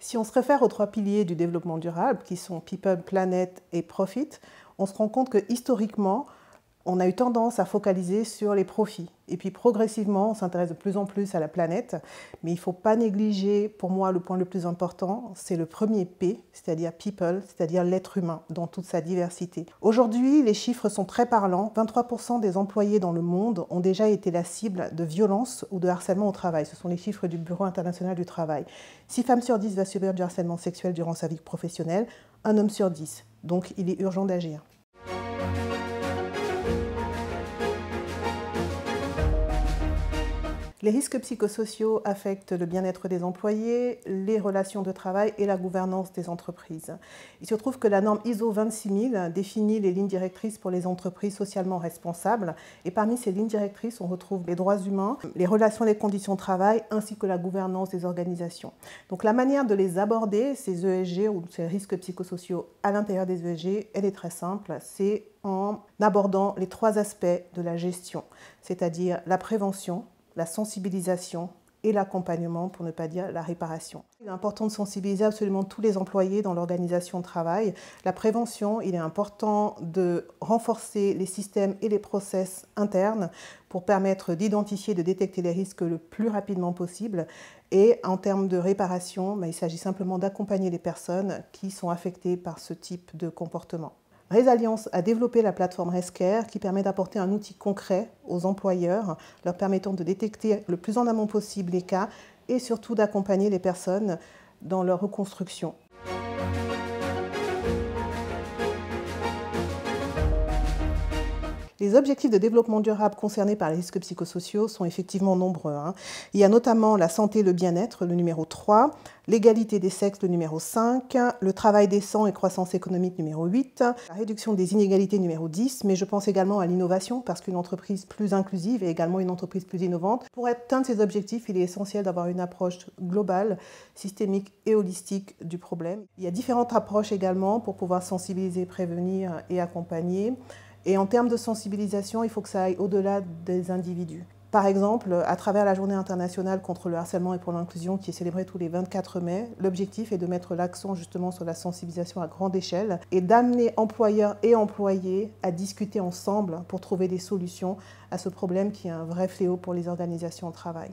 Si on se réfère aux 3 piliers du développement durable, qui sont People, Planet et Profit, on se rend compte que historiquement, on a eu tendance à focaliser sur les profits. Et puis progressivement, on s'intéresse de plus en plus à la planète. Mais il ne faut pas négliger, pour moi, le point le plus important, c'est le premier P, c'est-à-dire People, c'est-à-dire l'être humain dans toute sa diversité. Aujourd'hui, les chiffres sont très parlants. 23% des employés dans le monde ont déjà été la cible de violences ou de harcèlement au travail. Ce sont les chiffres du Bureau international du travail. 6 femmes sur 10 va subir du harcèlement sexuel durant sa vie professionnelle, un homme sur 10. Donc il est urgent d'agir. Les risques psychosociaux affectent le bien-être des employés, les relations de travail et la gouvernance des entreprises. Il se trouve que la norme ISO 26000 définit les lignes directrices pour les entreprises socialement responsables. Et parmi ces lignes directrices, on retrouve les droits humains, les relations et les conditions de travail, ainsi que la gouvernance des organisations. Donc la manière de les aborder, ces ESG ou ces risques psychosociaux à l'intérieur des ESG, elle est très simple. C'est en abordant les 3 aspects de la gestion, c'est-à-dire la prévention, la sensibilisation et l'accompagnement, pour ne pas dire la réparation. Il est important de sensibiliser absolument tous les employés dans l'organisation de travail. La prévention, il est important de renforcer les systèmes et les process internes pour permettre d'identifier, de détecter les risques le plus rapidement possible. Et en termes de réparation, il s'agit simplement d'accompagner les personnes qui sont affectées par ce type de comportement. Resalience a développé la plateforme Rescare qui permet d'apporter un outil concret aux employeurs, leur permettant de détecter le plus en amont possible les cas et surtout d'accompagner les personnes dans leur reconstruction. Les objectifs de développement durable concernés par les risques psychosociaux sont effectivement nombreux. Il y a notamment la santé et le bien-être, le numéro 3, l'égalité des sexes, le numéro 5, le travail décent et croissance économique, numéro 8, la réduction des inégalités, numéro 10, mais je pense également à l'innovation, parce qu'une entreprise plus inclusive est également une entreprise plus innovante. Pour atteindre ces objectifs, il est essentiel d'avoir une approche globale, systémique et holistique du problème. Il y a différentes approches également pour pouvoir sensibiliser, prévenir et accompagner. Et en termes de sensibilisation, il faut que ça aille au-delà des individus. Par exemple, à travers la Journée internationale contre le harcèlement et pour l'inclusion qui est célébrée tous les 24 mai, l'objectif est de mettre l'accent justement sur la sensibilisation à grande échelle et d'amener employeurs et employés à discuter ensemble pour trouver des solutions à ce problème qui est un vrai fléau pour les organisations au travail.